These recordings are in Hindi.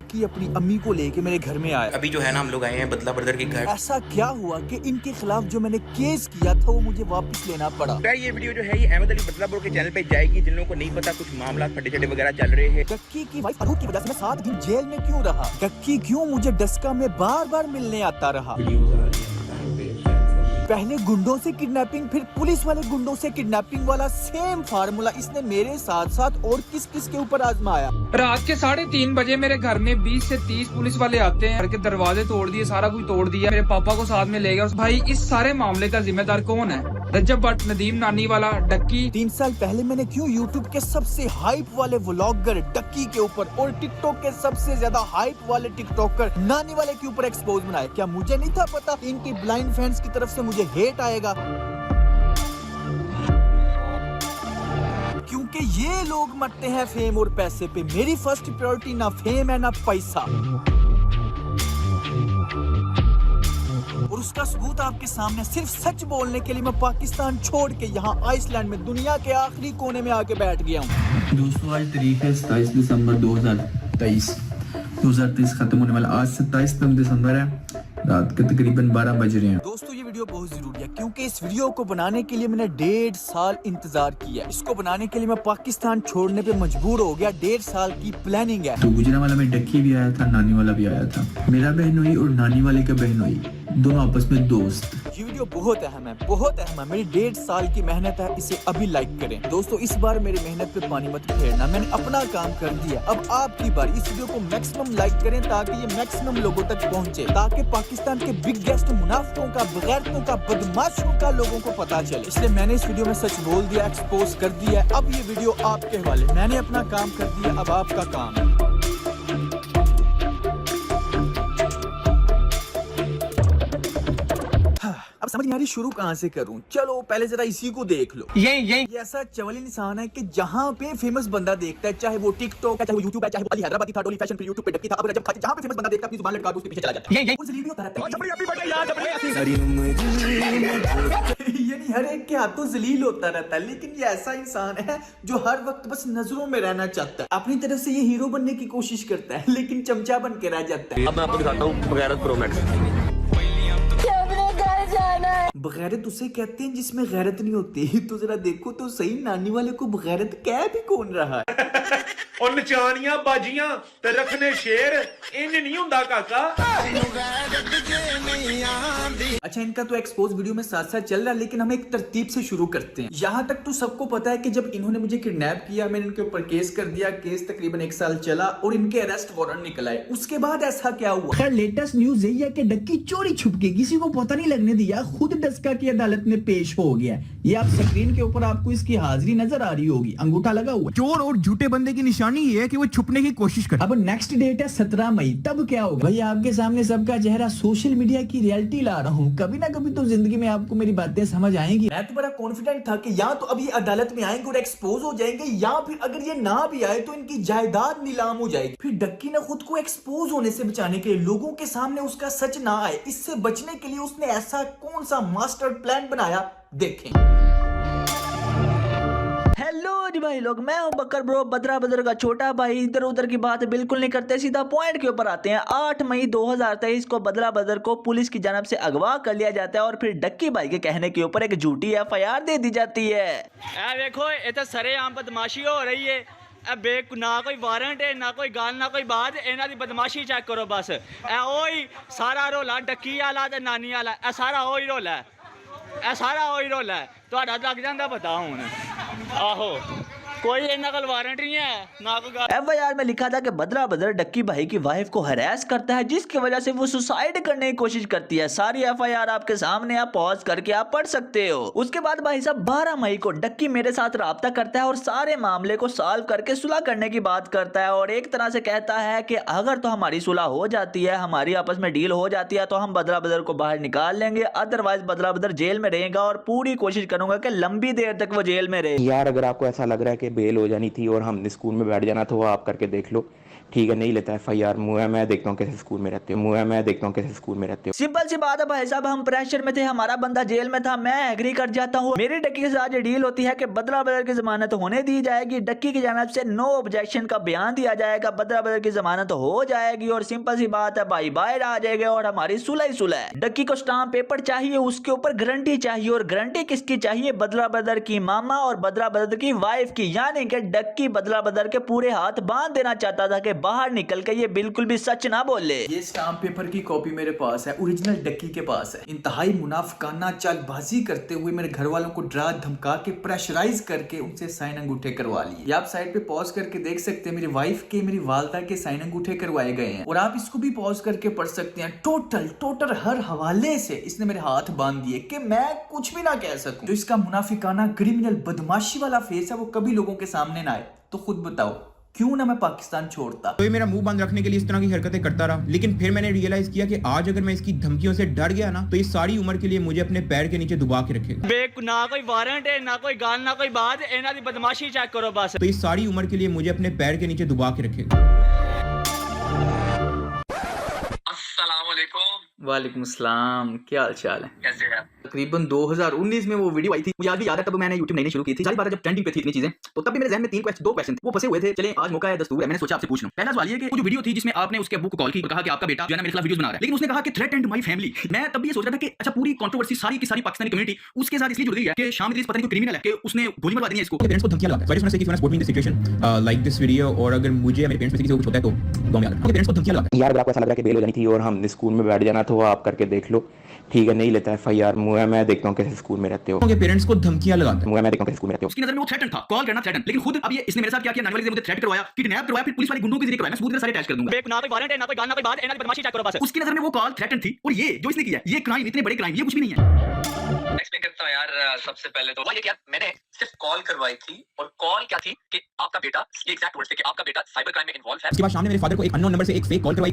डक्की अपनी अम्मी को लेके मेरे घर में आया। अभी जो है ना हम लोग आए हैं बदला ब्रदर के घर। ऐसा क्या हुआ कि इनके खिलाफ जो मैंने केस किया था वो मुझे वापस लेना पड़ा। ये वीडियो जो है ये अहमद अली बदला ब्रो के चैनल पे जाएगी। जिन लोगों को नहीं पता कुछ मामला फटे चटे वगैरह चल रहे हैं। डक्की की वाइफ अरूप की वजह से मैं 7 दिन जेल में क्यों रहा? डक्की क्यों मुझे डस्का में बार बार मिलने आता रहा? पहले गुंडों से किडनैपिंग, फिर पुलिस वाले गुंडों से किडनैपिंग वाला सेम फार्मूला इसने मेरे साथ साथ और किस किस के ऊपर आजमाया। रात के 3:30 बजे मेरे घर में 20 से 30 पुलिस वाले आते हैं। घर के दरवाजे तोड़ दिए, सारा कुछ तोड़ दिया, मेरे पापा को साथ में ले गया। भाई इस सारे मामले का जिम्मेदार कौन है? रजब भट्ट, नदीम नानी वाला, डक्की। 3 साल पहले मैंने क्यों यूट्यूब के सबसे हाइप वाले व्लॉगर डक्की के ऊपर और टिकटॉक के सबसे ज्यादा हाइप वाले टिकटॉकर नानी वाले के ऊपर एक्सपोज बनाया? क्या मुझे नहीं था पता इनकी ब्लाइंड फैंस की तरफ से मुझे हेट आएगा? क्योंकि ये लोग मरते हैं फेम और पैसे पे। मेरी फर्स्ट प्रायोरिटी ना फेम है ना पैसा। और उसका सबूत आपके सामने। सिर्फ सच बोलने के लिए मैं पाकिस्तान छोड़ के यहाँ आइसलैंड में दुनिया के आखिरी कोने में आके बैठ गया हूँ। दोस्तों आज तारीख है 27 दिसंबर 2023 खत्म होने वाला। आज 27 दिसंबर है, रात के तकरीबन 12 बज रहे हैं। दोस्तों ये वीडियो बहुत जरूरी है क्योंकि इस वीडियो को बनाने के लिए मैंने 1.5 साल इंतजार किया। इसको बनाने के लिए मैं पाकिस्तान छोड़ने पे मजबूर हो गया। 1.5 साल की प्लानिंग है। तो गुजरा वाला में डक्की भी आया था, नानी वाला भी आया था। मेरा बहन हुई और नानी वाले का बहन हुई, दोनों आपस में दोस्त। ये वीडियो बहुत अहम है, बहुत अहम है। मेरी 1.5 साल की मेहनत है, इसे अभी लाइक करें। दोस्तों इस बार मेरी मेहनत पे पानी मत फेरना, मैंने अपना काम कर दिया। अब आपकी बारी। इस वीडियो को मैक्सिमम लाइक करें ताकि ये मैक्सिमम लोगों तक पहुंचे, ताकि पाकिस्तान के बिगेस्ट मुनाफिकों का, बगैरतों का, बदमाशों का लोगों को पता चले। इसलिए मैंने इस वीडियो में सच बोल दिया, एक्सपोज कर दिया। अब ये वीडियो आपके हवाले। मैंने अपना काम कर दिया, अब आपका काम है। अब समझ नहीं आ रही शुरू कहाँ से करूं। चलो पहले जरा इसी को देख लो। ये ऐसा चवल इंसान है कि जहाँ पे फेमस बंदा देखता है, चाहे वो टिकटॉक है, चाहे वो यूट्यूब है, चाहे वो अली हैदराबादी था, डोली फैशन फिर यूट्यूब पे डक्की था, अब रजब खाती, जहाँ पे फेमस बंदा देखता है अपनी जुबान लटका के उसके पीछे चला जाता है। ये जलील होता रहता है। ये नहीं हर एक के हाथों जलील होता रहता है, लेकिन ये ऐसा इंसान है जो हर वक्त बस नजरों में रहना चाहता है। अपनी तरफ से ये हीरो बनने की कोशिश करता है लेकिन चमचा बन के रह जाता है। अब मैं आपको दिखाता हूँ बगैरत प्रो मैक्स। बगैरत उसे कहते हैं जिसमें गैरत नहीं होती। तो जरा देखो तो सही, नानी वाले को बगैरत कह भी कौन रहा है? और नचानियां बाजियां ते रखने शेर इंज नहीं हुंदा काका। अच्छा इनका तो एक्सपोज वीडियो में साथ साथ चल रहा है, लेकिन हम एक तरतीब से शुरू करते हैं। यहाँ तक तो सबको पता है कि जब इन्होंने मुझे किडनैप किया, मैंने इनके ऊपर केस कर दिया। केस तकरीबन 1 साल चला और इनके अरेस्ट वारंट निकल आए। उसके बाद ऐसा क्या हुआ? खैर लेटेस्ट न्यूज यही है कि डक्की चोरी छुप के, किसी को पता नहीं लगने दिया, खुद डस्का की अदालत में पेश हो गया। ये आप स्क्रीन के ऊपर आपको इसकी हाजिरी नजर आ रही होगी, अंगूठा लगा हुआ। चोर और झूठे बंदे की निशानी ये है कि वो छुपने की कोशिश करे। अब नेक्स्ट डेट है 17 मई। तब क्या होगा? भाई आपके सामने सबका चेहरा, सोशल मीडिया की रियलिटी ला रहा हूँ। कभी ना कभी तो जिंदगी में आपको मेरी बातें समझ आएंगी। मैं तो बड़ा कॉन्फिडेंट था कि या तो अब ये अदालत में आएंगे और एक्सपोज हो जाएंगे, या फिर अगर ये ना भी आए तो इनकी जायदाद नीलाम हो जाएगी। फिर डक्की ने खुद को एक्सपोज होने से बचाने के लिए, लोगों के सामने उसका सच ना आए, इससे बचने के लिए उसने ऐसा कौन सा मास्टर प्लान बनाया, देखें। हेलो जी भाई लोग, मैं हूं बकर ब्रो, बदरा बदर का छोटा भाई। इधर उधर की बात बिल्कुल नहीं करते, सीधा पॉइंट के ऊपर आते हैं। 8 मई 2023 को बदरा बदर को पुलिस की जानब से अगवा कर लिया जाता है और फिर डक्की भाई के कहने के ऊपर एक झूठी FIR दे दी जाती है। देखो ये तो सरेआम बदमाशी हो रही है। ना कोई वारंट है, ना कोई गाल, ना कोई बात। इन्हां दी बदमाशी चेक करो बस। ओही सारा रोला डक्की वाला ते नानी वाला, सारा ओही रोला है, सारा ओही रोला है। तुहाडा लग जांदा पता हुण। आहो कोई इन्ना कोल वारंट नहीं है, ना कोई FIR में लिखा था कि बदरा बदर डक्की भाई की वाइफ को हरास करता है, जिसकी वजह से वो सुसाइड करने की कोशिश करती है। सारी FIR आपके सामने, आप पॉज करके आप पढ़ सकते हो। उसके बाद भाई साहब 12 मई को डक्की मेरे साथ राब्ता करता है और सारे मामले को सॉल्व करके सुलह करने की बात करता है और एक तरह से कहता है कि अगर तो हमारी सुलह हो जाती है, हमारी आपस में डील हो जाती है, तो हम बदरा बदर को बाहर निकाल लेंगे। अदरवाइज बदरा बदर जेल में रहेगा और पूरी कोशिश करूंगा कि लंबी देर तक वो जेल में रहे। यार अगर आपको ऐसा लग रहा है कि बेल हो जानी थी और हमने स्कूल में बैठ जाना था, वो आप करके देख लो। ठीक है नहीं लेता FIR, मैं देखता हूँ कैसे स्कूल में रहते हो, मैं देखता हूँ कैसे स्कूल में रहते हो। सिंपल सी बात है भाई साहब, हम प्रेशर में थे, हमारा बंदा जेल में था, मैं एग्री कर जाता हूँ। मेरी डक्की के साथ ये डील होती है कि बदला बदल की जमानत होने दी जाएगी, डक्की की जानिब से नो ऑब्जेक्शन का बयान दिया जाएगा, बदला बदल की जमानत हो जाएगी और सिंपल सी बात है भाई बाहर आ जाएगा और हमारी सुलह ही सुलह है। डक्की को स्टाम्प पेपर चाहिए, उसके ऊपर गारंटी चाहिए और गारंटी किसकी चाहिए? बदला बदर की मामा और बदला बदर की वाइफ की, यानी कि डक्की बदला बदर के पूरे हाथ बांध देना चाहता था कि बाहर निकल के ये बिल्कुल भी सच ना बोले। ये स्टाम्प पेपर की कॉपी मेरे पास है, ओरिजिनल डक्की के पास है। इंतहाई मुनाफिकाना चालबाजी करते हुए मेरे घर वालों को डरा धमका के प्रेशराइज करके उनसे साइन अंगूठे करवा लिए। ये आप साइड पे पॉज करके देख सकते हैं, मेरी वाइफ के, मेरी वालदा के साइन अंगूठे करवाए गए हैं और आप इसको भी पॉज करके पढ़ सकते हैं। टोटल हर हवाले से इसने मेरे हाथ बांध दिए कि मैं कुछ भी ना कह सकूं। जो इसका मुनाफिकाना क्रिमिनल बदमाशी वाला फेस है वो कभी लोगों के सामने ना आए। तो खुद बताओ क्यों ना मैं पाकिस्तान छोड़ता। तो ये मेरा मुंह बंद रखने के लिए इस तरह की हरकतें करता रहा, लेकिन फिर मैंने रियलाइज किया कि आज अगर मैं इसकी धमकियों से डर गया ना तो ये सारी उम्र के लिए मुझे अपने पैर के नीचे दबा के रखेगा। ना कोई वारंट है, ना कोई गाल, ना कोई बात, इन्हां दी बदमाशी चेक करो बस। तो ये सारी उम्र के लिए मुझे अपने पैर के नीचे दबा के रखेगा। वालेकुम सलाम, क्या हाल चाल है? कैसे हैं? तकरीबन 2019 में वो वीडियो आई थी, मुझे आज भी याद है। तब मैंने YouTube नहीं शुरू की थी, जारी बात है जब ट्रेंडिंग पे थी इतनी चीजें, तो तब भी मेरे ज़हन में दो क्वेश्चन थे, वो फंसे हुए थे। चलें आज मौका है, दस्तूर है, मैंने सोचा आपसे पूछ लूं। पहला सवाल ये कि वो जो वीडियो थी जिसमें आपने उसके अब्बू को कॉल की और कहा कि आपका बेटा जो है ना मेरे खिलाफ वीडियोस बना रहा है, लेकिन उसने कहा कि थ्रेट एंड माय फैमिली। मैं तब भी ये सोच रहा था कि अच्छा पूरी कंट्रोवर्सी सारी की सारी पाकिस्तानी कम्युनिटी उसके साथ इसलिए जुड़ गई है कि शाम इदरीस पता नहीं कोई क्रिमिनल है कि उसने गोली मरवा दी है इसको। पेरेंट्स को धमकियां लगाता है। सो आई जस्ट वांट टू से if you want support me in this situation like this video, और अगर मुझे मेरे पेरेंट्स में से किसी को कुछ होता है तो दुआ में याद रखना। पेरेंट्स को धमकियां लगाता है। यार अगर आपको ऐसा लग रहा है कि बेल हो जानी थी और हमने स्कूल में बैठ जाना तो आप करके देख लो। ठीक है नहीं लेता FIR, मैं देखता हूँ कैसे स्कूल में रहते हो। उनके पेरेंट्स को धमकियां लगाता है। मैं देखता हूँ कैसे स्कूल में रहते हो। उसकी नजर में वो थ्रेटन था, कॉल करना थ्रेटन, लेकिन खुद अब ये इसने मेरे साथ क्या किया? नानी वाले से मुझे थ्रेट करवाया, किडनैप करवाया, फिर पुलिस वाले गुंडों के जरिए करवाया। मैं सबूत सारे अटैच कर दूंगा। ना कोई वारंट है, ना कोई गाल, ना कोई बात, इन्हां दी बदमाशी चेक करो बस। उसकी नजर में वो कॉल थ्रेटन थी और ये जो इसने किया ये क्राइम, इतने बड़े क्राइम, ये कुछ भी नहीं है। एक्सप्लेन करता हूं यार। सबसे पहले तो ये क्या, मैंने सिर्फ कॉल करवाई थी और कॉल क्या थी कि आपका बेटा, ये एग्जैक्ट वर्ड्स थे कि आपका बेटा साइबर क्राइम में इन्वॉल्व है। उसके बाद सामने मेरे फादर को एक अननोन नंबर से एक फेक कॉल करवाई।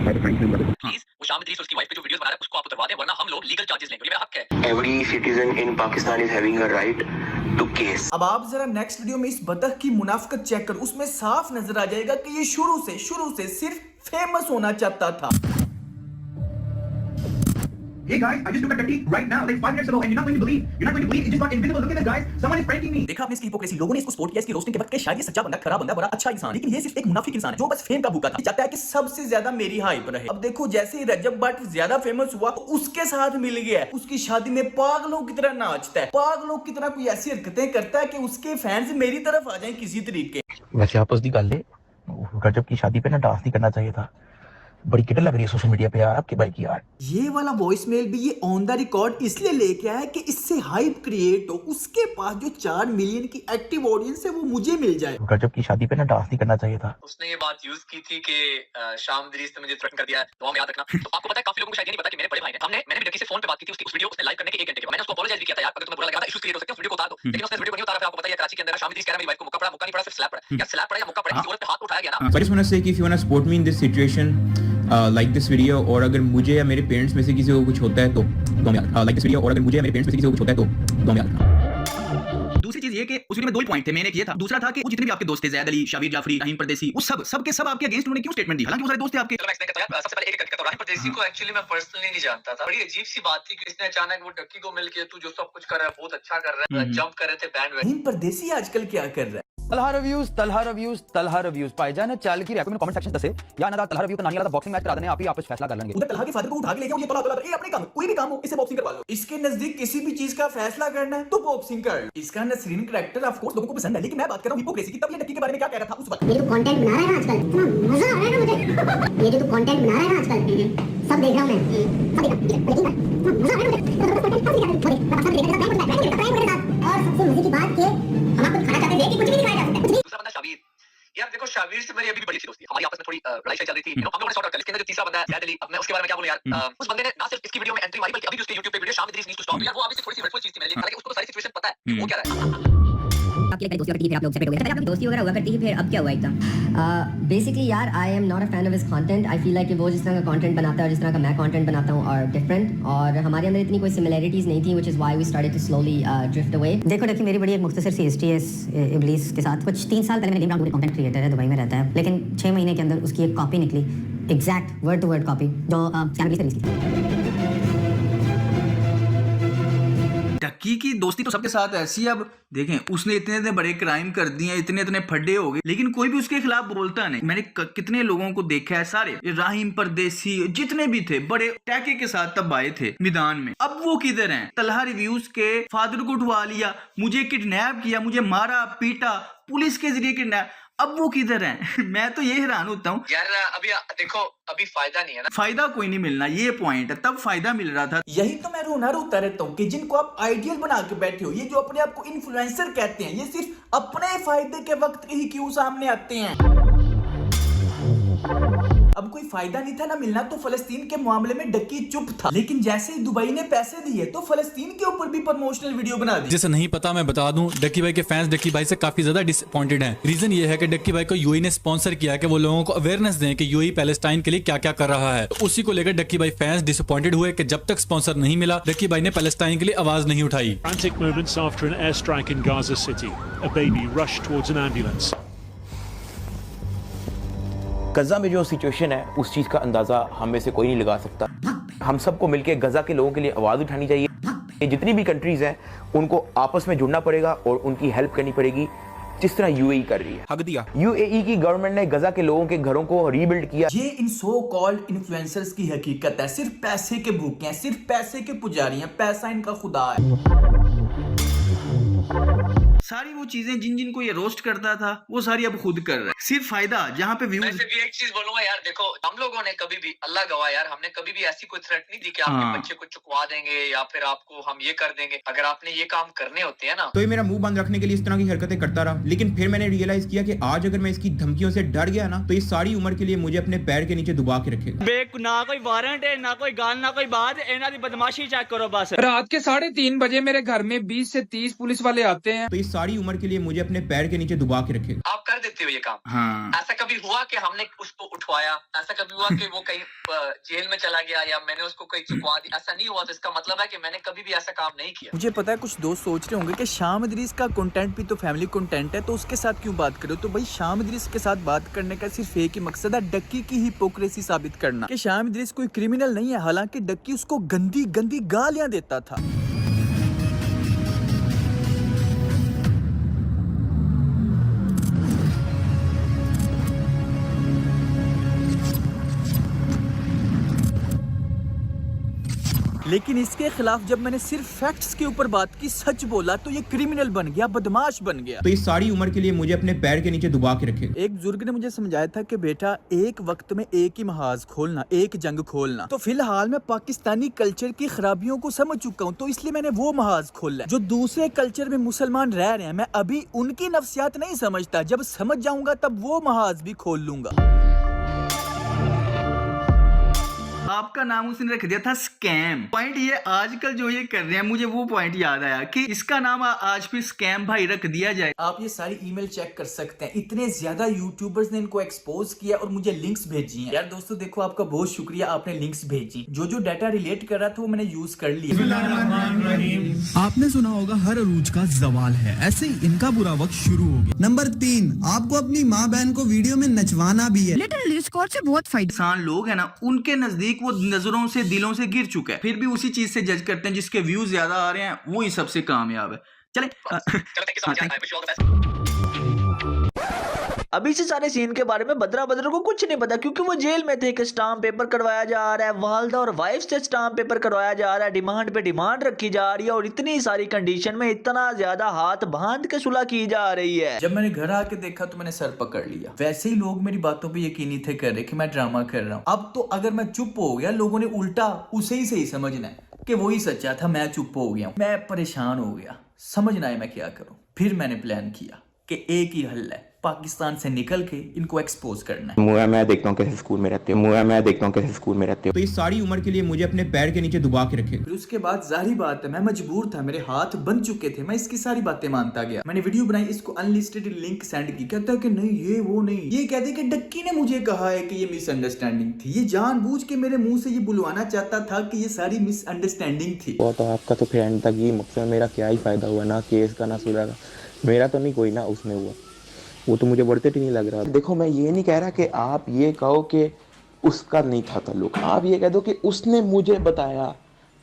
प्लीज वो शाम इदरीस उसकी वाइफ पे जो वीडियोस बना रहा है उसको आप उतरवा दें, वरना हम लोग लीगल चार्जेस लेंगे। ये मेरा हक है। Every citizen in Pakistan is having a right to case. अब आप जरा नेक्स्ट वीडियो में इस बतख की मुनाफिकत चेक कर, उसमें साफ नजर आ जाएगा कि ये शुरू से सिर्फ फेमस होना चाहता था। Hey guys, I just took a Ducky right now, like 5 minutes ago, and you're not going to believe. It just got invisible. Look at this, guys. Someone is pranking me. देखा आपने इसकी हिपोक्रेसी, लोगों ने इसको सपोर्ट किया इसकी रोस्टिंग के बाद कि शायद ये सच्चा बंदा, खरा बंदा, बड़ा अच्छा इंसान, लेकिन ये सिर्फ एक मुनाफिक इंसान है जो बस फेम का भूखा था, चाहता है कि सबसे ज्यादा मेरी हाइप रहे। अब देखो जैसे ही रजब भट्ट ज्यादा फेमस हुआ तो उसके साथ मिल गया, उसकी शादी में पागलों की तरह नाचता है, पागलों की तरह कोई ऐसी हरकतें करता है कि उसके फैंस मेरी तरफ आ जाए किसी तरीके। वैसे आपस दी गल है, रजब की शादी पे ना डांस नहीं करना चाहिए था। बड़ी किट लग रही है सोशल मीडिया पे यार आपके भाई की यार। ये वाला वॉइस मेल भी ये ऑन द रिकॉर्ड इसलिए लेके आया कि इससे हाइप क्रिएट हो, उसके पास जो 4 मिलियन की एक्टिव ऑडियंस है वो मुझे मिल जाए। रजब की शादी पे ना डांस नहीं करना चाहिए था। उसने ये बात यूज की थी कि शाम इदरीस ने मुझे थ्रेटन कर दिया है, दुआ में याद रखना। तो आपको पता है काफी लोगों को शायद नहीं पता कि मेरे बड़े भाई ने, मैंने भी डक्की से फोन पे बात की थी उसकी उस वीडियो उसने लाइव करने के 1 घंटे के बाद। मैंने उसको अपॉलोजाइज भी किया था यार, अगर तुम्हें बुरा लगा था इश्यूज क्रिएट हो सकते हैं, वीडियो को उतार दो। लेकिन उसने वीडियो को नहीं उतारा। फिर आपको पता है कराची के अंदर शाम इदरीस कह रहा है मेरी वाइफ को मुक्का नहीं पड़ा, सिर्फ स्लैप पड़ा। या स्लैप पड़ा या मुक्का पड़ा, किसी औरत पे हाथ उठाया गया ना। So I just want to say कि if you want to support me in this situation, like this video, और अगर मुझे या मेरे पेरेंट्स में से किसी को कुछ होता है तो दुआ में याद रखना। like this video, और अगर मुझे या मेरे पेरेंट्स में से किसी को कुछ होता है तो दुआ में याद रखना। दूसरी चीज ये कि उस वीडियो में 2 ही पॉइंट थे, मैंने किया था। दूसरा था कि वो जितने भी आपके दोस्त थे, ज़ैद अली, शाबिर जाफरी, रहीम परदेसी, वो सब के सब आपके अगेंस्ट उन्होंने क्यों स्टेटमेंट दी? हालांकि वो सारे दोस्त थे आपके। चलो मैं एक्सप्लेन करता हूं। सबसे पहले एक करता हूं, रहीम परदेसी को एक्चुअली मैं पर्सनली नहीं जानता था। बड़ी अजीब सी बात थी कि इसने अचानक वो डक्की को मिल के तू जो सब कुछ कर रहा है बहुत अच्छा कर रहा है, जंप कर रहे थे बैंड। रहीम परदेसी आजकल क्या कर रहा है? तलहा रिव्यूज भाईजान चल की रेकमेंड कमेंट सेक्शन दसे या ना तलहा रिव्यू तो नानी वाला बॉक्सिंग मैच करा देने, आप ही आपस फैसला कर लेंगे। उधर तलहा के फादर को उठा के लेके ये तलहा ये अपने काम, कोई भी काम हो इससे बॉक्सिंग करवा लो। इसके नजदीक किसी भी चीज का फैसला करना है तो बॉक्सिंग कर लो। इसका नसरीन कैरेक्टर ऑफ कोर्स लोगों को पसंद है, लेकिन मैं बात कर रहा हूं हिपोक्रेसी की। तब ये डक्की के बारे में क्या कह रहा था उस वक्त? ये जो कंटेंट बना रहा है ना आजकल, इतना मजा आ रहा है ना मुझे। ये जो तू कंटेंट बना रहा है ना आजकल, सब देख रहा हूं मैं। और सबसे मजे की बात कि हम आपको खाना चाहते थे कि कुछ भी नहीं खाया जा सकता। दूसरा बंदा शाबिर। यार देखो शाबिर से मेरी अभी भी बड़ी अच्छी दोस्ती, हमारी आपस में थोड़ी लड़ाई चल रही थी, हम लोगों ने सॉर्ट आउट कर लिया। इसके अंदर जो तीसरा बंदा है ज़ैद अली, अब मैं उसके बारे में क्या बोलूं यार। उस बंदे ने ना सिर्फ इसकी वीडियो में एंट्री मारी बल्कि अभी भी उसके YouTube पे वीडियो शाम इदरीस नीड्स टू स्टॉप, यार वो अभी से थोड़ी सी हर्टफुल चीज थी मेरे लिए, हालांकि उसको तो सारी सिचुएशन पता है वो क्या रहा है। आपकी दोस्ती करती फिर आप लोग सेपरेट हो गए, आप दोस्ती वगैरह हुआ करती थी, फिर अब क्या हुआ एकदम? बेसिकली यार I am not a fan of his content. I feel like वो जिस तरह का कंटेंट बनाता है और जिस तरह का मैं कंटेंट बनाता हूँ और डिफरेंट, और हमारे अंदर इतनी कोई सिमिलैरिटीज नहीं थी, which is why we started to slowly drift away. देखो देखिए, मेरी बड़ी एक मुख्तसर सी हिस्ट्री है इस इब्लीस के साथ। कुछ 3 साल पहले मेरे लिम कंटेंट क्रिएटर है, दुबई में रहता है, लेकिन 6 महीने के अंदर उसकी एक कॉपी निकली, exact word to word copy, जो स्कैम से रिलीज की। डक्की की दोस्ती तो सबके साथ ऐसी है। अब देखें, उसने इतने इतने बड़े क्राइम कर दिए, इतने इतने फड्डे हो गए, लेकिन कोई भी उसके खिलाफ बोलता नहीं। मैंने कितने लोगों को देखा है, सारे राहिम परदेसी जितने भी थे बड़े टैके के साथ तब आए थे मैदान में। अब वो किधर हैं? तलहा रिव्यूज के फादर को उठवा लिया, मुझे किडनैप किया, मुझे मारा पीटा, पुलिस के जरिए किडनैप। अब वो किधर हैं? मैं तो ये हैरान होता हूँ यार। अभी देखो, अभी फायदा नहीं है ना, फायदा कोई नहीं मिलना, ये पॉइंट है। तब फायदा मिल रहा था। यही तो मैं रोना रोता रहता हूँ कि जिनको आप आइडियल बना के बैठे हो, ये जो अपने आप को इन्फ्लुएंसर कहते हैं, ये सिर्फ अपने फायदे के वक्त ही क्यों सामने आते हैं। अब कोई फायदा नहीं था ना मिलना, तो फलस्तीन के मामले में डक्की चुप था, लेकिन जैसे ही दुबई ने पैसे दिए तो फलस्तीन के ऊपर भी प्रमोशनल वीडियो बना दी। जैसे नहीं पता मैं बता दूं, डक्की भाई के फैंस डक्की भाई से काफी ज्यादा डिसअपॉइंटेड हैं। रीजन ये है कि डक्की भाई को यूएई ने स्पॉन्सर किया कि वो लोगों को अवेयरनेस दें कि यूएई पैलेस्टाइन के लिए क्या क्या कर रहा है। तो उसी को लेकर डक्की भाई फैंस डिसअपॉइंटेड हुए कि जब तक स्पॉन्सर नहीं मिला, डक्की भाई ने पैलेस्टाइन के लिए आवाज नहीं उठाई। Frantic movements after an airstrike in Gaza City. A baby rushed towards an ambulance. गजा में जो सिचुएशन है उस चीज का अंदाजा हम में से कोई नहीं लगा सकता। हम सबको मिलकर गजा के लोगों के लिए आवाज उठानी चाहिए। जितनी भी कंट्रीज हैं उनको आपस में जुड़ना पड़ेगा और उनकी हेल्प करनी पड़ेगी, जिस तरह यूएई कर रही है। हक दिया। यूएई की गवर्नमेंट ने गजा के लोगों के घरों को रीबिल्ड किया। ये इन सो कॉल्ड इन्फ्लुएंसर्स की हकीकत है। सिर्फ पैसे के भूखे हैं, सिर्फ पैसे के पुजारी हैं, पैसा इनका खुदा है। सारी वो चीजें जिन जिनको ये रोस्ट करता था, वो सारी अब खुद कर रहा है। सिर्फ फायदा जहाँ पे व्यूज। वैसे भी एक चीज बोलूंगा यार, देखो हम लोगों ने कभी भी, अल्लाह गवाह यार, हमने कभी भी ऐसी कोई थ्रेट नहीं दी कि आपके बच्चे को चुकवा देंगे या फिर आपको हम ये कर देंगे। अगर आपने ये काम करने होते हैं ना, तो ये मेरा मुंह बंद रखने के लिए इस तरह की हरकतें करता रहा। लेकिन फिर मैंने रियलाइज किया कि आज अगर मैं इसकी धमकियों से डर गया ना, तो ये सारी उम्र के लिए मुझे अपने पैर के नीचे डुबा के रखेगा। ना कोई वारंट है, ना कोई गाल, ना कोई बात, इन्हां दी बदमाशी चेक करो बस। रात के 3:30 बजे मेरे घर में 20 से 30 पुलिस वाले आते हैं। तो ये सारी उम्र के लिए मुझे अपने पैर के नीचे डुबा के रखेगा। आप कर देते हो ये काम। हाँ। ऐसा कभी हुआ कि हमने उसको उठवाया? ऐसा कभी हुआ कि वो कहीं जेल में चला गया या मैंने उसको कहीं चुकवा दिया? ऐसा नहीं हुआ, तो इसका मतलब है कि मैंने कभी भी ऐसा काम नहीं किया। मुझे पता है कुछ दोस्त सोच रहे होंगे कि शाम इदरीस का कंटेंट भी तो फैमिली कंटेंट है, तो उसके साथ क्यों बात करो। तो भाई, शाम इदरीस के साथ बात करने का सिर्फ एक ही मकसद है, डक्की की हिपोक्रेसी साबित करना कि शाम इदरीस कोई क्रिमिनल नहीं है। हालांकि डक्की उसको गंदी गंदी गालियां देता था। लेकिन इसके खिलाफ जब मैंने सिर्फ फैक्ट्स के ऊपर बात की, सच बोला, तो ये क्रिमिनल बन गया, बदमाश बन गया। तो ये सारी उम्र के लिए मुझे अपने पैर के नीचे डुबा के रखेगा। एक बुजुर्ग ने मुझे समझाया था कि बेटा, एक वक्त में एक ही महाज खोलना, एक जंग खोलना। तो फिलहाल मैं पाकिस्तानी कल्चर की खराबियों को समझ चुका हूँ, तो इसलिए मैंने वो महाज खोला है। जो दूसरे कल्चर में मुसलमान रह रहे हैं, मैं अभी उनकी नफ्सियात नहीं समझता। जब समझ जाऊंगा तब वो महाज भी खोल लूंगा। आपका नाम उसने रख दिया था स्कैम। पॉइंट ये आजकल जो ये कर रहे हैं, मुझे वो पॉइंट याद आया कि इसका नाम आज भी स्कैम भाई रख दिया जाए। आप ये सारी ईमेल चेक कर सकते हैं। इतने ज्यादा यूट्यूबर्स ने इनको एक्सपोज किया और मुझे लिंक्स भेजी हैं। यार दोस्तों देखो, आपका बहुत शुक्रिया, आपने लिंक्स भेजी। जो जो डाटा रिलेट कर रहा था वो मैंने यूज कर लिया। आपने सुना होगा हर अरूज का जवाल है, ऐसे ही इनका बुरा वक्त शुरू हो गया। नंबर 3, आपको अपनी माँ बहन को वीडियो में नचवाना भी है। लिटिल डिस्कॉर्ड से बहुत फायदा। इंसान लोग है ना, उनके नजदीक वो नजरों से दिलों से गिर चुका है, फिर भी उसी चीज से जज करते हैं जिसके व्यूज ज्यादा आ रहे हैं, वो ही सबसे कामयाब है। चले अभी से सारे सीन के बारे में बदरा को कुछ नहीं पता, क्योंकि वो जेल में थे। कि स्टाम्प पेपर करवाया जा रहा है, वालदा और वाइफ से स्टाम्प पेपर करवाया जा रहा है, डिमांड पे डिमांड रखी जा रही है, और इतनी सारी कंडीशन में इतना ज्यादा हाथ बांध के सुलह की जा रही है। जब मैंने घर आके देखा तो मैंने सर पकड़ लिया। वैसे ही लोग मेरी बातों पे यकीन नहीं थे कर रहे कि मैं ड्रामा कर रहा हूँ। अब तो अगर मैं चुप हो गया, लोगों ने उल्टा उसे ही सही समझना है कि वही सच्चा था, मैं चुप हो गया। मैं परेशान हो गया, समझ ना आया मैं क्या करूँ। फिर मैंने प्लान किया कि एक ही हल है, पाकिस्तान से निकल के इनको एक्सपोज करना है। मैं देखता हूँ कैसे स्कूल में रहते हो, मैं देखता हूँ कैसे स्कूल में रहते हो। तो इस सारी उम्र के लिए मुझे अपने पैर के नीचे दबा के रखेगा। फिर उसके बाद जाहिर बात है मैं मजबूर था, मेरे हाथ बन चुके थे, मैं इसकी सारी बातें मानता गया। मैंने वीडियो बनाई, इसको अनलिस्टेड लिंक सेंड की, कहता है कि नहीं ये वो नहीं, ये कहते कि डक्की ने मुझे कहा है कि ये मिसअंडरस्टैंडिंग थी, ये जानबूझ के मेरे मुंह से ये बुलवाना चाहता था कि ये सारी मिसअंडरस्टैंडिंग थी। वो तो आपका तो फिर एंड तक ये मकसद, मेरा क्या ही फायदा हुआ, ना केस का ना सुधा का, मेरा तो नहीं कोई ना उसमें हुआ, वो तो मुझे बढ़ते ही नहीं लग रहा। देखो मैं ये नहीं कह रहा कि आप ये कहो कि उसका नहीं था ताल्लुक, आप ये कह दो कि उसने मुझे बताया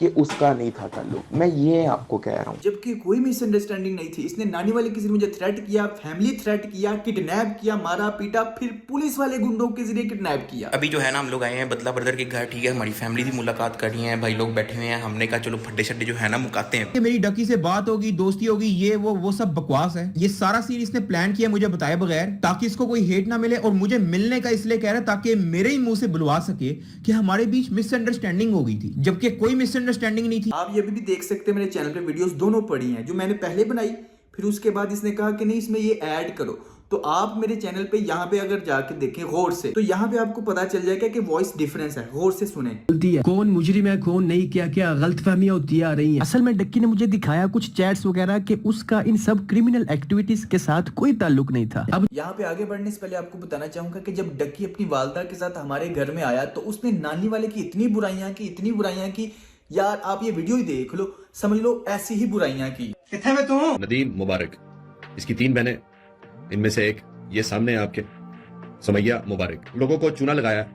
कि उसका नहीं था ताल्लुक, मैं ये आपको कह रहा हूँ। जबकि कोई मिसअंडरस्टैंडिंग नहीं थी। इसने नानी वाले किसी ने मुझे थ्रेट किया, फैमिली थ्रेट किया, किडनैप किया, मारा पीटा, फिर पुलिस वाले गुंडों के जरिए किडनैप किया। अभी जो है ना हम लोग आए हैं बदला ब्रदर के घर, ठीक है, हमारी फैमिली भी मुलाकात कर रही है, भाई लोग बैठे हुए हैं, हमने कहा चलो फड्डे शड्डे जो है ना मुकाते हैं। मेरी डकी से बात होगी, दोस्ती होगी, ये वो सब बकवास है। ये सारा सीन इसने प्लान किया मुझे बताए बगैर, ताकि इसको कोई हेट ना मिले, और मुझे मिलने का इसलिए कह रहा है ताकि मेरे ही मुंह से बुलवा सके कि हमारे बीच मिसअंडरस्टैंडिंग हो गई थी, जबकि कोई मिसअंडरस्टैंडिंग नहीं थी। आप ये भी देख सकते हैं मेरे चैनल पे वीडियोस दोनों पड़ी हैं, जो मैंने पहले बनाई, फिर उसके बाद इसने कहा कि नहीं इसमें ये ऐड करो। तो आप मेरे चैनल पे यहाँ पे अगर जाके देखें गौर से, तो यहाँ पे आपको पता चल जाएगा कि वॉइस डिफरेंस है, गौर से सुने। कौन मुजरिम है कौन नहीं, क्या क्या गलतफहमियां होती आ रही हैं। असल में डक्की ने मुझे दिखाया कुछ चैट्स वगैरह कि उसका इन सब क्रिमिनल एक्टिविटीज के साथ कोई ताल्लुक नहीं था। अब यहाँ पे आगे बढ़ने से पहले आपको बताना चाहूंगा कि जब डक्की अपनी वालदा के साथ हमारे घर में आया तो उसने नानी वाले की इतनी बुराइयां की यार, आप ये वीडियो ही देख लो, समझ लो ऐसी ही बुराइयां की। किथे में तू? नदीम मुबारक, इसकी 3 बहनें, इनमें से एक ये सामने आपके सुमैया मुबारक, लोगों को चूना लगाया।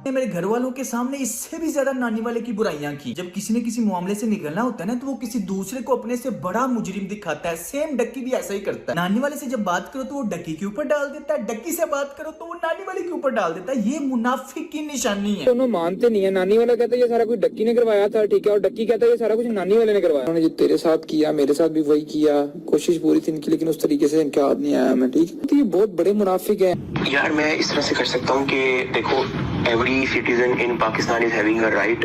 मेरे घर वालों के सामने इससे भी ज्यादा नानी वाले की बुराइयां की। जब किसी ने किसी मामले से निकलना होता है ना, तो वो किसी दूसरे को अपने से बड़ा मुजरिम दिखाता है। सेम डक्की भी ऐसा ही करता है। नानी वाले से जब बात करो तो वो डक्की के ऊपर डाल देता है, डक्की से बात करो तो वो नानी वाले के ऊपर डाल देता है। ये मुनाफिक की निशानी है। दोनों मानते नहीं है। नानी वाला कहता है ये सारा कुछ डक्की ने करवाया था, ठीक है, और डक्की कहता है ये सारा कुछ नानी वाले ने करवाया। उन्होंने जो तेरे साथ किया मेरे साथ भी वही किया, कोशिश पूरी थी इनकी, लेकिन उस तरीके से इनके हाथ नहीं आया मैं, ठीक। तो ये बहुत बड़े मुनाफिक है यार। मैं इस तरह से कर सकता हूँ कि देखो, every citizen in Pakistan is having a right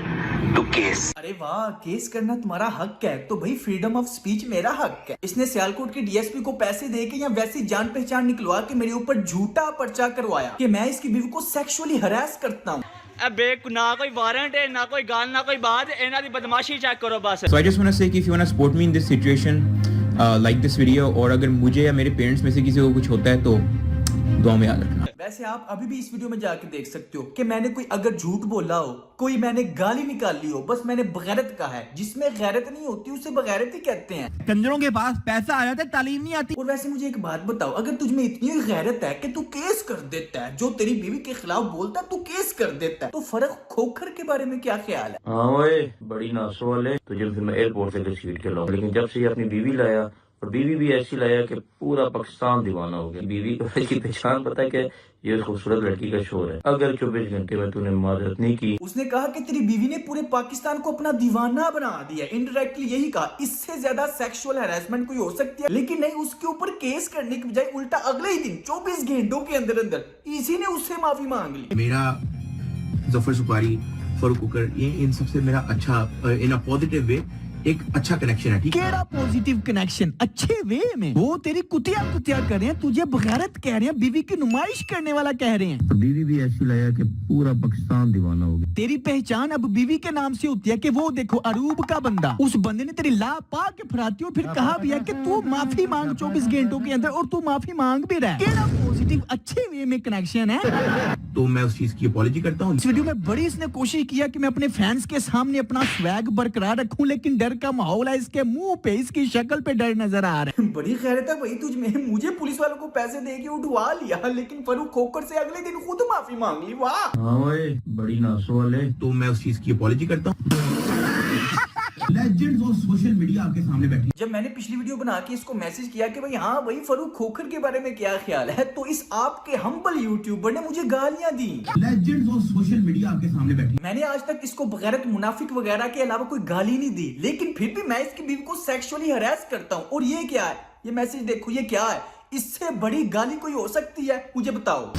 to case. अरे वाह, केस करना तुम्हारा हक है, तो भाई फ्रीडम ऑफ स्पीच मेरा हक है। इसने सियालकोट के डीएसपी को पैसे देके या वैसी जान पहचान निकलवा के मेरे ऊपर झूठा पर्चा करवाया कि मैं इसकी बीवी को सेक्सुअली हरास करता हूँ। ना कोई वारंट है, ना कोई गाल, ना कोई बात, इन्हां दी बदमाशी चेक करो बस। So I just want to say कि if you want to support me in this situation, like this video, और अगर मुझे या मेरे पेरेंट्स में से किसी को कुछ होता है तो दुआ में याद रखना। वैसे आप अभी भी इस वीडियो में जाके देख सकते हो कि मैंने कोई अगर झूठ बोला हो, कोई मैंने गाली निकाली हो, बस मैंने बगैरत कहा है। जिसमें गैरत नहीं होती उसे बगैरत ही कहते हैं। कंजरों के पास पैसा आ जाता है, तालीम नहीं आती। और वैसे मुझे एक बात बताओ, अगर तुझमें इतनी गैरत है कि तू केस कर देता है, जो तेरी बीवी के खिलाफ बोलता है तू केस कर देता है, तो फर्क खोखर के बारे में क्या ख्याल है? हाँ ओए, बड़ी नासो वाले, तुझे फिर मैं एयरपोर्ट से घसीट के लाऊं, लेकिन जब से अपनी बीवी लाया, और बीवी भी ऐसी लाया कि पूरा पाकिस्तान दीवाना हो गया। बीवी की पहचान पता है कि ये खूबसूरत लड़की का शोर है। अगर 24 घंटे में तूने मदद नहीं की। उसने कहा कि तेरी बीवी ने पूरे पाकिस्तान को अपना दीवाना बना दिया। इनडायरेक्टली यही कहा। इससे ज्यादा सेक्सुअल हैरेसमेंट कोई हो सकती है, लेकिन नहीं, उसके ऊपर केस करने की बजाय उल्टा अगले ही दिन 24 घंटों के अंदर अंदर इसी ने उससे माफी मांग ली। मेरा जफर सुपारी, फरूक कुकर, ये इन सबसे मेरा अच्छा, इन अ पॉजिटिव वे एक अच्छा कनेक्शन है। ठीक है, केड़ा पॉजिटिव कनेक्शन? अच्छे वे में। वो तेरी कुतिया कर रहे हैं, तुझे बगैरत कह रहे हैं, बीवी की नुमाइश करने वाला कह रहे हैं। बीवी भी ऐसी लाया कि पूरा पाकिस्तान दीवाना हो गया। तेरी पहचान अब बीवी के नाम से होती है कि वो देखो अरूब का बंदा, उस बंदे ने तेरी ला पा के फराती और फिर कहा भी है कि तू माफी मांग 24 घंटों के अंदर, और तू माफी मांग भी रहा है। केड़ा पॉजिटिव अच्छे वे में कनेक्शन है। तो मैं उस चीज की अपॉलॉजी करता हूँ। इस वीडियो में बड़ी इसने कोशिश किया कि मैं अपने फैंस के सामने अपना स्वैग बरकरार रखूं, लेकिन डर का माहौल है। इसके मुंह पे, इसकी शक्ल पे डर नजर आ रहा है। बड़ी खैरत है भाई तुझ में। मुझे पुलिस वालों को पैसे दे के उठवा लिया, लेकिन फरूक खोकर से अगले दिन खुद माफी मांग ली। वाह, हाँ ओए, बड़ी नासो वाले। तो मैं उस चीज की अपॉलॉजी करता हूँ। लेजेंड्स ऑफ सोशल मीडिया आपके सामने बैठे। जब मैंने पिछली वीडियो बना के इसको मैसेज किया कि भाई हाँ भाई फरूक खोखर के बारे में क्या ख्याल है, तो इस आपके हम्बल यूट्यूबर ने मुझे गालियां दी। लेजेंड्स ऑफ सोशल मीडिया आपके सामने बैठे। मैंने आज तक इसको बगैरत मुनाफिक वगैरह के अलावा कोई गाली नहीं दी, लेकिन फिर भी मैं इसकी बीवी को सेक्सुअली हरास करता हूँ। और ये क्या है? ये मैसेज देखो, ये क्या है? इससे बड़ी गाली कोई हो सकती है? मुझे बताओ।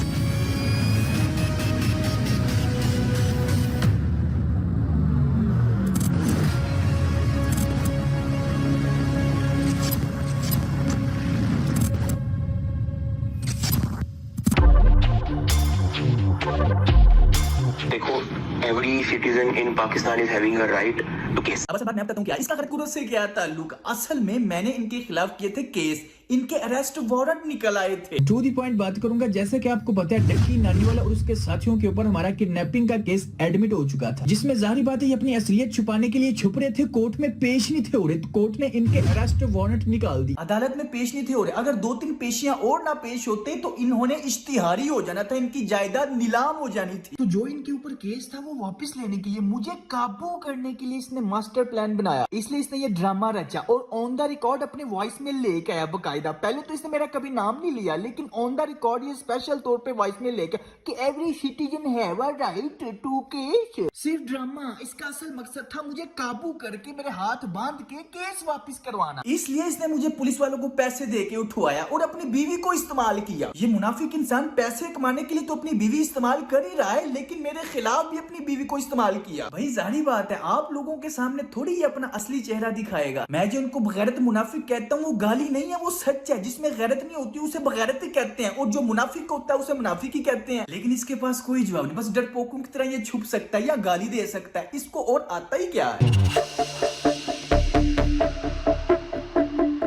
every citizen in Pakistan is having a right to case. अब बात मैं बताता हूँ क्या इसका खरकुरों से क्या ताल्लुक। असल में मैंने इनके खिलाफ किए थे केस, इनके अरेस्ट वारंट निकल आए थे। टू दी पॉइंट बात करूंगा, जैसे कि आपको पता है डक्की नानीवाला और उसके साथियों के ऊपर हमारा किडनैपिंग का केस एडमिट हो चुका था, जिसमें जाहिर बात है ये अपनी असलियत छुपाने के लिए छुप रहे थे, कोर्ट में पेश नहीं थे हो रहे, तो कोर्ट ने इनके अरेस्ट वारंट निकाल दी। अदालत में पेश नहीं थे हो रहे, अगर 2-3 पेशियां और ना पेश होते तो इन्होंने इश्तिहारी हो जाना था, इनकी जायदाद नीलाम हो जानी थी। तो जो इनके ऊपर केस था वो वापस लेने के लिए, मुझे काबू करने के लिए इसने मास्टर प्लान बनाया, इसलिए इसने ये ड्रामा रचा और ऑन द रिकॉर्ड अपने वॉइस में लेके आया बकायदा। पहले तो इसने मेरा कभी नाम नहीं लिया, लेकिन ऑन द रिकॉर्ड ये स्पेशल तौर पे वॉइस में लेके कि every citizen have a right to case. सिर्फ ड्रामा, इसका असल मकसद था मुझे काबू करके मेरे हाथ बांध के केस वापस करवाना। इसलिए इसने मुझे पुलिस वालों को पैसे दे के उठवाया और अपनी बीवी को इस्तेमाल किया। ये मुनाफिक इंसान पैसे कमाने के लिए तो अपनी बीवी इस्तेमाल कर ही रहा है, लेकिन मेरे खिलाफ भी अपनी बीवी को इस्तेमाल किया। भाई जाहिर बात है आप लोगों के सामने थोड़ी ही अपना असली चेहरा दिखाएगा। मैं जो उनको बगैरत मुनाफिक कहता हूँ वो गाली नहीं है, वो सच है। जिसमें गैरत नहीं होती उसे बगैरत ही कहते हैं, और जो मुनाफिक होता है उसे मुनाफिक ही कहते हैं। लेकिन इसके पास कोई जवाब नहीं, बस डरपोकों की तरह ये छुप सकता है या गाली दे सकता है, इसको और आता ही क्या है।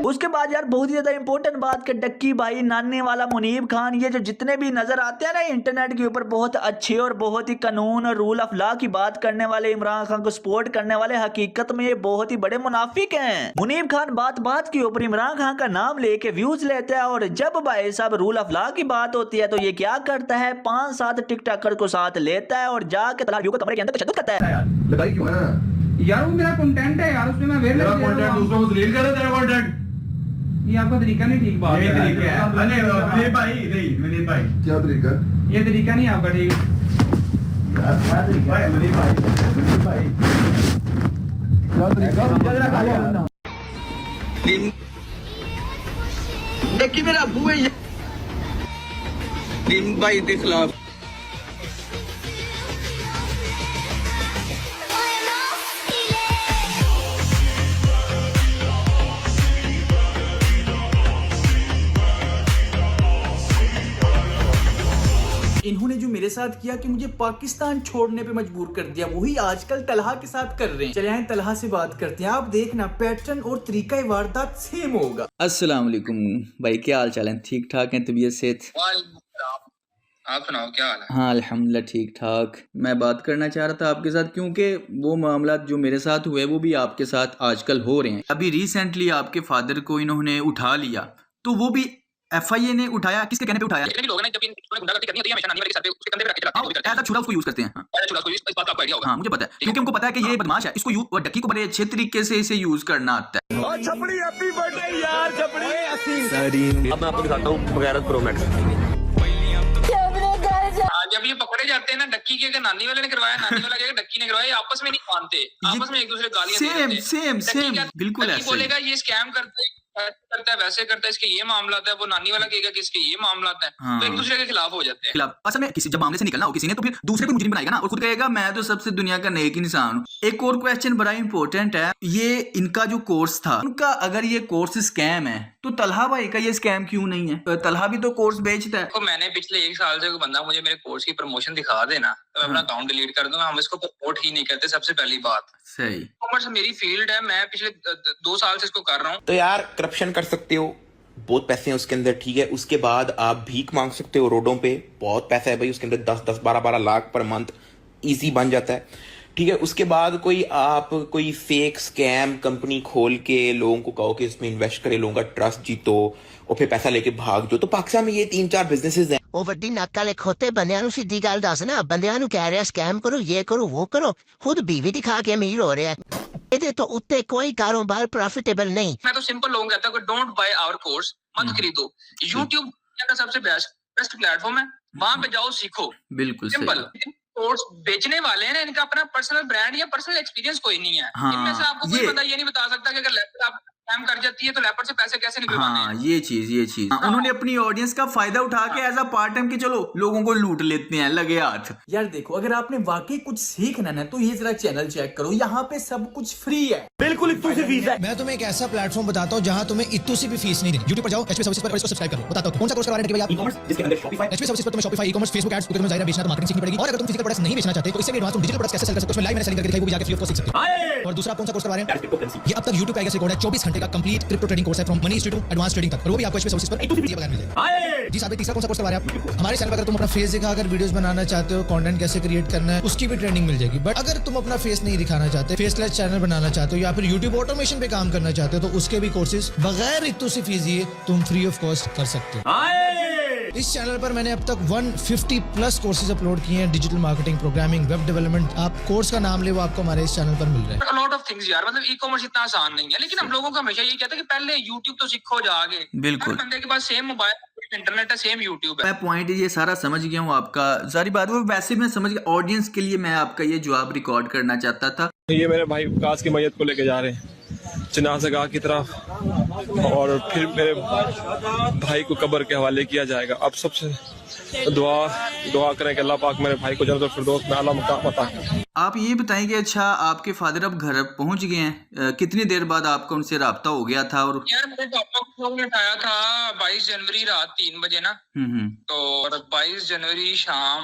उसके बाद यार बहुत ही ज्यादा इंपॉर्टेंट बात कि डक्की भाई, नानी वाला, मुनीब खान, ये जो जितने भी नजर आते हैं ना इंटरनेट के ऊपर बहुत अच्छे और बहुत ही कानून और रूल ऑफ लॉ की बात करने वाले, इमरान खान को सपोर्ट करने वाले, हकीकत में ये बहुत ही बड़े मुनाफिक हैं। मुनीब खान बात बात के ऊपर इमरान खान का नाम लेके व्यूज लेता है, और जब भाई साहब रूल ऑफ लॉ की बात होती है तो ये क्या करता है, 5-7 टिकटॉकर को साथ लेता है और जाके तलाक को कमरे के अंदर तशद्दुद करता है। लगाई क्यों है यार, वो मेरा कंटेंट है यार, उसमें मैं वेल कंटेंट दूसरों को दलील कर रहा है तेरा कंटेंट। ये आपका तरीका नहीं ठीक बात है। तरीका है अरे मेरे भाई नहीं, मेरे भाई क्या तरीका, ये तरीका नहीं आपका ठीक यार। क्या तरीका है मेरे भाई, मेरे भाई क्या तरीका जरा खाया देखिए मेरा अबू है दिन भाई के खिलाफ। इन्होंने जो मेरे साथ किया कि मुझे पाकिस्तान छोड़ने पे मजबूर कर दिया, वही आजकल तलहा के साथ कर रहे हैं। चले आए तलहा से बात करते हैं, आप देखना पैटर्न और तरीका वारदात सेम होगा। अस्सलाम वालेकुम भाई, क्या हाल चाल है? ठीक ठाक हैं? तबीयत सेहत? आप सुनाओ क्या हाल है? हाँ अल्हम्दुलिल्लाह ठीक ठाक। मैं बात करना चाह रहा था आपके साथ, क्योंकि वो मामला जो मेरे साथ हुए वो भी आपके साथ आजकल हो रहे हैं। अभी रिसेंटली आपके फादर को इन्होंने उठा लिया, तो वो भी FIA ने उठाया, किसके कहने पे उठाया? छुरा उसको यूज करते हैं। हाँ मुझे पता है, क्योंकि उनको पता है कि ये बदमाश है, इसको डक्की को बड़े अच्छे तरीके से इसे यूज करना आता है। अब मैं आपको दिखाता हूँ बगैरत प्रो मैक्स। जब ये पकड़े जाते हैं ना, डक्की के नानी वाले ने करवाया, नानी वाला के डक्की ने करवाया, आपस में नहीं मानते, आपस में एक दूसरे गालियां सेम बिल्कुल ऐसे बोलेगा ये स्कैम करता है वैसे करता है, इसके ये मामला है, वो नानी वाला कहेगा कि इसके ये मामला है। हाँ। तो एक दूसरे के खिलाफ हो जाते हैं। असल में किसी जब मामले से निकलना हो किसी ने, तो फिर दूसरे को मुजरिम बनाएगा ना, और खुद कहेगा मैं तो सबसे दुनिया का नेक इंसान हूँ। एक और क्वेश्चन बड़ा इंपॉर्टेंट है, ये इनका जो कोर्स था उनका, अगर ये कोर्स स्कैम है तो तलहा भाई का ये स्कैम क्यों नहीं है? तलहा भी तो कोर्स बेचता है। तो मैंने पिछले 1 साल से कोई बंदा मुझे मेरे कोर्स की प्रमोशन दिखा देना, तो मैं अपना अकाउंट डिलीट कर दूंगा। हम इसको प्रमोट ही नहीं करते, सबसे पहली बात। सही, कॉमर्स मेरी फील्ड है, मैं पिछले 2 साल से इसको कर रहा हूँ। तो यार करप्शन कर सकते हो, बहुत पैसे हैं उसके अंदर, ठीक है। उसके बाद आप भीख मांग सकते हो रोडों पे, बहुत पैसा है भाई उसके अंदर, 10-10, 12-12 लाख पर मंथ इजी बन जाता है, ठीक है। उसके बाद कोई फेक स्कैम कंपनी खोल के लोगों को कहो कि इसमें इन्वेस्ट करे, लोगों का ट्रस्ट जीतो और फिर पैसा लेके भाग जाओ। तो पाकिस्तान में ये 3-4 बिजनेसेस हैं। ਉਹ ਵੱਡੀ ਨੱਕ ਵਾਲੇ ਖੋਤੇ ਬੰਦਿਆਂ ਨੂੰ ਸਿੱਧੀ ਗੱਲ ਦੱਸ ਨਾ, ਬੰਦਿਆਂ ਨੂੰ ਕਹਿ ਰਿਹਾ ਸਕੈਮ ਕਰੋ, ਇਹ ਕਰੋ, ਉਹ ਕਰੋ, ਖੁਦ बीवी दिखा के अमीर हो रहा है। ਇਹਦੇ ਤੋਂ ਉੱਤੇ कोई कारोबार प्रॉफिटेबल नहीं। मैं तो सिंपल लोगों कहता हूँ डोंट बाय आवर कोर्स, मत खरीदो। YouTube का सबसे बेस्ट प्लेटफॉर्म है, वहां पे जाओ, सीखो। बिल्कुल सिंपल। कोर्स बेचने वाले हैं, इनका अपना पर्सनल ब्रांड या पर्सनल एक्सपीरियंस कोई नहीं है। हाँ, इनमें से आपको कोई बंदा ये नहीं बता सकता कि अगर लैपटॉप स्कैम कर जाती है तो लेपर्ड से पैसे कैसे निकलवाने हैं? हाँ ये चीज उन्होंने अपनी ऑडियंस का फायदा उठा के एज अ पार्ट टाइम कि चलो लोगों को लूट लेते हैं, लगे हाथ। यार देखो, अगर आपने वाकई कुछ सीखना है तो ये जरा चैनल चेक करो, यहाँ पे सब कुछ फ्री है, बिल्कुल इत्तू से फीस है। मैं तुम्हें एक ऐसा प्लेटफॉर्म बताता हूँ जहाँ तुम्हें इत्तू से भी फीस नहीं देनी। YouTube पर जाओ, HP सर्विसेज पर, और इसको सब्सक्राइब करो। बताता हूँ कौन सा कोर्स करवा रहे हैं भाई आप। ई-कॉमर्स, जिसके अंदर Shopify, HP सर्विसेज पर तुम्हें Shopify, ई-कॉमर्स, Facebook एड्स, तुम्हें जाहिर बेचना तो मार्केटिंग सीखनी पड़ेगी। और अगर तुम फिजिकल प्रोडक्ट्स नहीं बेचना चाहते तो इससे भी एडवांस तुम डिजिटल प्रोडक्ट्स कैसे सेल कर सकते हो, उसमें लाइव मैंने सेलिंग करके दिखाई, वो भी जाके फ्री ऑफ कॉस्ट सीख सकते हो। और दूसरा कौन सा कोर्स करवा रहे हैं, ये अब तक YouTube का रिकॉर्ड है 24 घंटे का कंप्लीट क्रिप्टो ट्रेडिंग कोर्स है, from money to advance trading तक, और वो भी आपको HP सर्विसेज पर फ्री बगैर मिल जाएगा। जी साहब, तीसरा कौन सा कोर्स करवा रहे हैं आप। हमारे चैनल पर अगर तुम अपना फेस दिखाकर वीडियोस बनाना चाहते हो, कंटेंट कैसे क्रिएट करना है, उसकी भी ट्रेनिंग मिल जाएगी। बट अगर तुम अपना फेस नहीं दिखाना चाहते, फेसलेस चैनल बनाना चाहते हो, या फिर YouTube ऑटोमेशन पे काम करना चाहते हो, तो उसके भी कोर्सेज बगैर इत्तू से फीस दिए तुम फ्री ऑफ कॉस्ट कर सकते हो। इस चैनल पर मैंने अब तक 150 प्लस कोर्सेज अपलोड किए हैं, digital marketing, programming, web development. आप कोर्स का नाम ले, वो आपको हमारे इस चैनल पर मिल रहा है। लॉट ऑफ थिंग्स यार, मतलब ई कॉमर्स इतना आसान नहीं है, लेकिन हम लोगों को हमेशा यही कहते हैं कि पहले यूट्यूब तो सीखो जाके। बिल्कुल, बंदे के पास सेम मोबाइल, इंटरनेट है, सेम यूट्यूब है। मैं पॉइंट ये सारा समझ गया हूँ आपका, सारी बात वो वैसे मैं समझ गया। ऑडियंस के लिए मैं आपका ये जवाब रिकॉर्ड करना चाहता था। ये मेरे भाई विकास की मैयत को लेके जा रहे हैं जनाज़गाह की तरफ, और फिर मेरे भाई को कब्र के हवाले किया जाएगा। अब सबसे दुआ करें कि अल्लाह पाक मेरे भाई को जन्नतुल फिरदौस में आला मकाम अता करे। आप ये बताएंगे, अच्छा आपके फादर अब घर पहुंच गए हैं, कितनी देर बाद आपका उनसे राब्ता हो गया था? और यार मेरे पापा को फोन उठाया था 22 जनवरी रात 3 बजे ना, तो 22 जनवरी शाम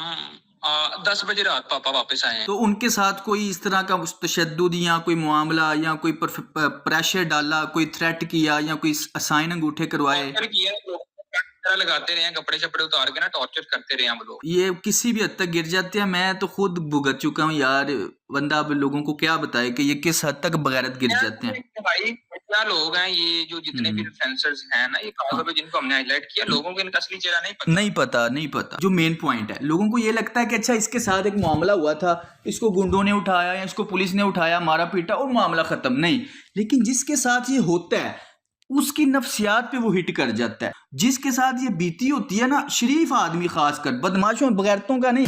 10 बजे रात पापा वापस आए हैं। तो उनके साथ कोई इस तरह का तशद्दुद या कोई मामला या कोई प्रेशर डाला, कोई थ्रेट किया या कोई साइन अंगूठे करवाए? लगाते रहे हैं, कपड़े शपड़े उतार के ना टॉर्चर करते रहे हम लोग। ये किसी भी हद तक गिर जाते हैं। मैं तो खुद भुगत चुका हूँ यार। बंदा अब लोगों को क्या बताए कि ये किस हद तक बगैरत गिर जाते हैं। भाई क्या लोग हैं ये जो जितने भी इन्फ्लुएंसर्स हैं ना, ये खासतौर पे जिनको हमने हाईलाइट किया, लोगों को इनका असली चेहरा नहीं पता। जो मेन पॉइंट है, लोगों को ये लगता है कि अच्छा इसके साथ एक मामला हुआ था, इसको गुंडों ने उठाया या इसको पुलिस ने उठाया, मारा पीटा और मामला खत्म। नहीं, लेकिन जिसके साथ ये होता है उसकी नफ्सियात पे वो हिट कर जाता है। जिसके साथ ये बीती होती है ना, शरीफ आदमी खासकर, बदमाशों बगैरतों का नहीं।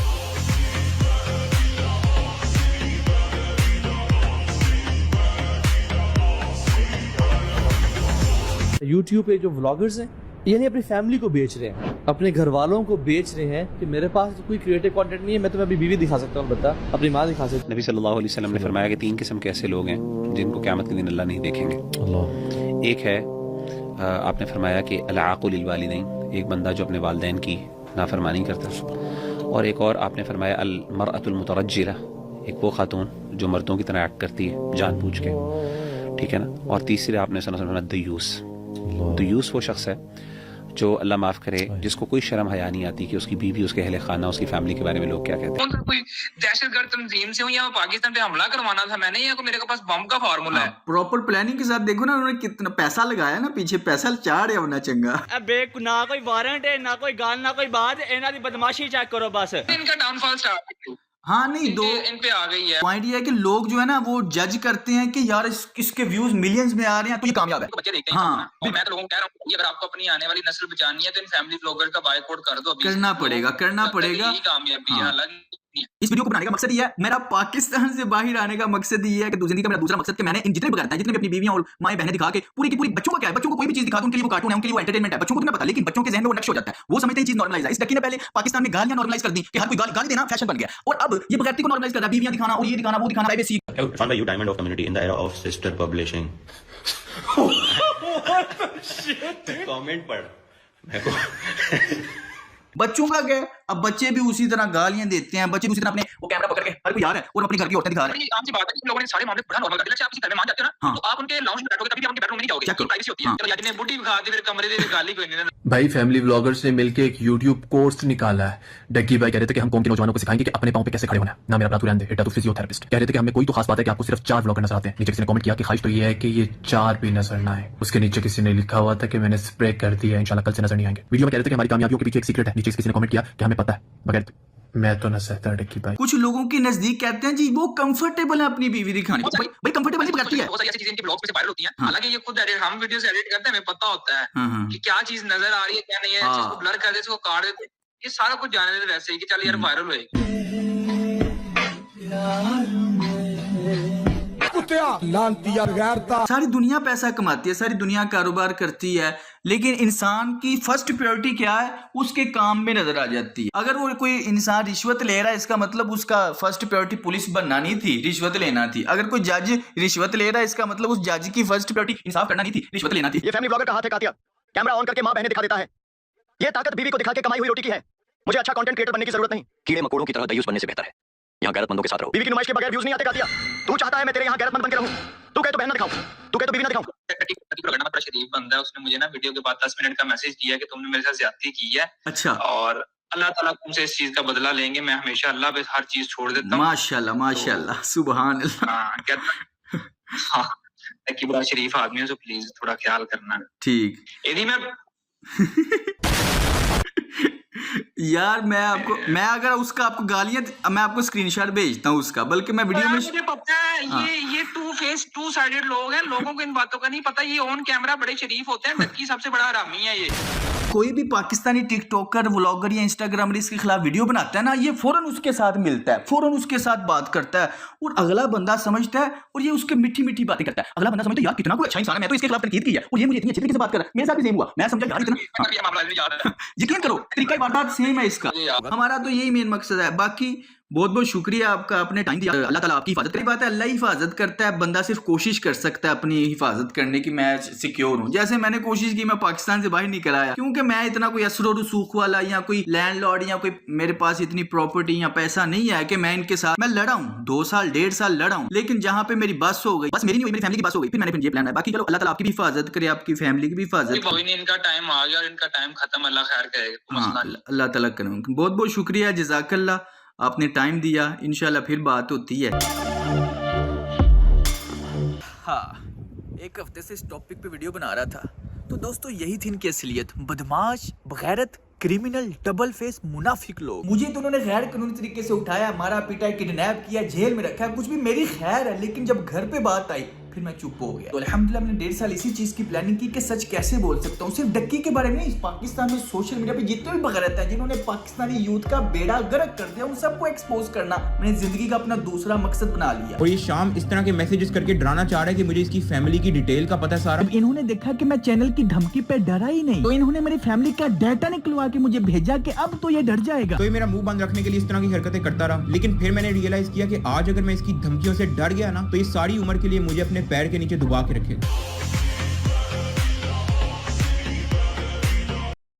YouTube पे जो व्लॉगर्स हैं, यानी अपनी फैमिली को बेच रहे हैं, अपने घर वालों को बेच रहे हैं कि मेरे पास कोई क्रिएटिव कंटेंट नहीं है, मैं तुम्हें अपनी बीवी दिखा सकता हूँ, बता अपनी माँ दिखा सकता हूँ। नबी सल्लल्लाहु अलैहि वसल्लम ने फरमाया कि 3 किस्म के ऐसे लोग हैं जिनको क़यामत के दिन अल्लाह नहीं देखेंगे। एक है, आपने फरमाया कि अल-आक़ु लिल-वालिदैन, एक बंदा जो अपने वालिदैन की नाफरमानी करता है। और एक और आपने फरमाया अल-मरअतुल मुतरज्जिला, एक वो खातून जो मर्दों की तरह एक्ट करती है जानबूझ के, ठीक है ना। और तीसरे आपने सुना दयूस। दयूस वो शख्स है जो अल्लाह माफ़ करे, जिसको कोई शर्म हया नहीं आती कि उसकी बीवी, उसके अहले खाना, उसकी फैमिली के बारे में लोग क्या कहते हैं। कोई दहशतगर्द तंजीम से हूँ या पाकिस्तान पे हमला करवाना था मैंने, या मेरे पास बम का फार्मूला है। प्रॉपर प्लानिंग के साथ देखो ना, उन्होंने कितना पैसा लगाया ना पीछे, पैसा चाड़ है होना चंगा। ना कोई वारंट है, ना कोई गाल, ना कोई बात, इन्हां दी बदमाशी चेक करो बस। इनका डाउनफॉल स्टार्ट हाँ नहीं, दो इन पे आ गई है। पॉइंट ये है कि लोग जो है ना वो जज करते हैं कि यार इसके व्यूज मिलियंस में आ रहे हैं तो ये कामयाब है। बच्चे देखते हैं। हाँ, और मैं तो लोगों को कह रहा हूँ, अगर आपको अपनी आने वाली नस्ल बचानी है तो इन फैमिली ब्लॉगर का बायकॉट कर दो। करना पड़ेगा। कामयाबी है। हालांकि इस वीडियो को बनाने का मकसद ये है, मेरा पाकिस्तान से बाहर आने का मकसद ये है कि जिंदगी का मेरा दूसरा मकसद कि मैंने इन जितने भी बगैरता है, जितने भी अपनी बीवियां और माएं बहनें दिखा के पूरी की पूरी बच्चों का क्या है, बच्चों को कोई भी चीज दिखा दो, उनके लिए वो कार्टून है, उनके लिए वो एंटरटेनमेंट है। बच्चों को तो नहीं पता, लेकिन बच्चों के जहन में वो नक्श हो जाता है, वो समझते हैं चीज नॉर्मलाइज है। इस डक्की ने पहले पाकिस्तान में गालियां नॉर्मलाइज कर दी कि हर कोई गाली देना फैशन बन गया, और अब ये बगैरती को नॉर्मलाइज कर रहा है, बीवियां दिखाना और ये दिखाना वो दिखाना। Privacy found by you diamond of community in the era of sister publishing. Comment पढ़ मेरे को। बच्चों का क्या है, अब बच्चे भी उसी तरह गालियां देते हैं, बच्चे भी उसी तरह अपने वो कैमरा पकड़ के हर कोई यार है और अपनी घर की औरतें दिखा रहे हैं। आम सी बात है कि लोगों ने सारे मामले बड़ा नॉर्मल कर दिया। आप किसी घर में मान जाते हो ना, तो आप उनके लाउंज में बैठोगे तभी भी आप उनके बेडरूम में नहीं जाओगे, क्योंकि प्राइवेसी होती है। चलो यार ने बुड्ढी दिखा दी, फिर कमरे दे गाली कोई नहीं। भाई फैमिली व्लॉगर्स ने मिलकर एक YouTube कोर्स निकाला है। डग्गी भाई कह रहे थे कि हम कौम के नौजवानों को सिखाएंगे कि अपने पांव पे कैसे खड़े होना है। ना मेरा अपना तुरंत है, फिजियोथेरेपिस्ट कह रहे थे कि हमें कोई तो खास बात है कि आपको सिर्फ 4 व्लॉगर नजर आते हैं। नीचे किसी ने कमेंट किया कि ख्वाहिश तो ये है कि ये 4 भी नजर ना आए। उसके नीचे किसी ने लिखा हुआ था कि मैंने स्प्रे कर दिया, इंशाल्लाह कल से नजर नहीं आएंगे। वीडियो में कह रहे थे कि हमारी कामयाबियों के पीछे एक सीक्रेट है। नीचे किसी ने कमेंट किया कि हमें पता है, मगर मैं तो न सहता डग्गी भाई। कुछ लोगों के नजदीक कहते हैं जी वो कंफर्टेबल है अपनी बीवी दिखाने। भाई कंफर्टेबल नहीं करती है, बहुत सारी ऐसी चीजें इनके ब्लॉग पे वायरल होती हैं। हालांकि ये खुद हम वीडियोस एडिट करते हैं, हमें पता होता है कि क्या चीज नजर आ रही है क्या नहीं है, इसको ब्लर कर दे, इसको काट दे, ये सारा कुछ जाने देते वैसे ही कि चल यार वायरल होएगी। सारी दुनिया पैसा कमाती है, सारी दुनिया कारोबार करती है, लेकिन इंसान की फर्स्ट प्रायोरिटी क्या है? उसके काम में नजर आ जाती है। अगर वो कोई इंसान रिश्वत ले रहा है, इसका मतलब उसका फर्स्ट प्रायोरिटी पुलिस बनना नहीं थी, रिश्वत लेना थी। अगर कोई जज रिश्वत ले रहा है, इसका मतलब उस जज की फर्स्ट प्रायोरिटी इंसाफ करना नहीं थी, रिश्वत लेना थी। ये फैमिली ब्लॉगर का हाथ है कातिया, कैमरा ऑन करके मां बहनें दिखा देता है। ये ताकत बीवी को दिखा के कमाई हुई रोटी की है। मुझे अच्छा कंटेंट क्रिएटर बनने की जरूरत नहीं। कीड़े मकोड़ों की तरह दयूस बनने से बेहतर है यहाँ गैरतमंदों के साथ रहो। बीवी की नुमाइश के बगैर व्यूज नहीं आते कातिया। तू चाहता है मैं तेरे यहाँ गैरतमंद बन के रहूं, तू कहे तो बहन ना दिखाऊं, तू कहे तो बीवी ना दिखाऊं। बड़ा शरीफ बंदा है, उसने मुझे ना वीडियो के बाद 10 मिनट का मैसेज दिया कि तुमने मेरे साथ ज्यादती की है। अच्छा। और अल्लाह ताला तुमसे इस चीज का बदला लेंगे। मैं हमेशा अल्लाह पे हर चीज छोड़ देता हूँ। माशाल्लाह माशाल्लाह, सुभान अल्लाह। हाँ, कि बड़ा शरीफ आदमी है, तो प्लीज थोड़ा ख्याल करना। ठीक। यदि मैं यार मैं अगर उसका आपको गालियां, मैं आपको स्क्रीनशॉट भेजता हूँ उसका, बल्कि मैं वीडियो में मुझे पता है ये टू फेस टू साइडेड लोग हैं, लोगों को इन बातों का नहीं पता। ये ऑन कैमरा बड़े शरीफ होते हैं, डक्की सबसे बड़ा हरामी है ये। कोई भी पाकिस्तानी टिकटॉकर, व्लॉगर या इंस्टाग्रामर इसके खिलाफ वीडियो बनाता है ना, ये फौरन उसके साथ मिलता है, फौरन उसके साथ बात करता है, और अगला बंदा समझता है और ये उसके मीठी मीठी बातें करता है। अगला बंदा समझता है यार कितना कोई अच्छा इंसान है, मैं तो इसके खिलाफ तनकीद की है और ये मुझे इतनी अच्छी तरीके से बात कर रहा है। मेरे साथ भी सेम हुआ, मैं समझा यार इतना यकीन करो तरीका वारदात सेम है इसका। हमारा तो यही मेन मकसद है। बाकी बहुत बहुत शुक्रिया आपका, आपने टाइम दिया। अल्लाह ताला आपकी हिफाजत करी। बात है, अल्लाह ही हिफाजत करता है, बंदा सिर्फ कोशिश कर सकता है अपनी हिफाजत करने की, मैं सिक्योर हूँ। जैसे मैंने कोशिश की, मैं पाकिस्तान से बाहर निकल आया, क्योंकि मैं इतना कोई असर रसूख वाला या कोई लैंडलॉर्ड या कोई मेरे पास इतनी प्रॉपर्टी या पैसा नहीं है कि मैं इनके साथ मैं लड़ा हूँ 2 साल 1.5 साल लड़ा हूँ। लेकिन जहाँ पे मेरी बस हो गई, बस मेरी नहीं हुई, मेरी फैमिली की बस हो गई, फिर मैंने ये प्लान है। बाकी चलो अल्लाह ताला आपकी भी हिफाजत करे, आपकी फैमिली की भी हिफाजत। कोई नहीं, इनका टाइम आ गया और इनका टाइम खत्म, अल्लाह खैर करेगा। हाँ, अल्लाह ताला करे। बहुत बहुत शुक्रिया, जज़ाकल्लाह, आपने टाइम दिया। इंशाल्लाह फिर बात होती है। हाँ, एक हफ्ते से इस टॉपिक पे वीडियो बना रहा था, तो दोस्तों यही थी इनकी असलियत। बदमाश, बगैरत, क्रिमिनल, डबल फेस, मुनाफिक लोग। मुझे तो उन्होंने गैर कानूनी तरीके से उठाया, मारा पीटा, किडनैप किया, जेल में रखा, कुछ भी मेरी खैर है, लेकिन जब घर पे बात आई फिर मैं चुप हो गया। तो अल्हम्दुलिल्लाह मैंने 1.5 साल इसी चीज की प्लानिंग की कि सच कैसे बोल सकता हूँ। सिर्फ डक्की के बारे में नहीं, इस पाकिस्तान में सोशल मीडिया पे जितने भी बगैरत हैं जिन्होंने पाकिस्तानी यूथ का बेड़ा गर्क कर दिया, उन सबको एक्सपोज करना मैंने जिंदगी का अपना दूसरा मकसद बना लिया। और ये शाम इस तरह के मैसेजेस करके डराना चाह रहा है कि मुझे इसकी फैमिली की डिटेल का पता सारा। इन्होंने देखा कि मैं चैनल की धमकी पे डरा ही नहीं, तो इन्होंने मेरी फैमिली का डाटा निकलवा के मुझे भेजा कि अब तो ये डर जाएगा। तो ये मेरा मुंह बंद रखने के लिए इस तरह की हरकतें करता रहा, लेकिन फिर मैंने रियलाइज किया कि आज अगर मैं इसकी धमकियों से डर गया ना, तो ये सारी उम्र के लिए मुझे अपने पैर के नीचे दबा के रखेगा।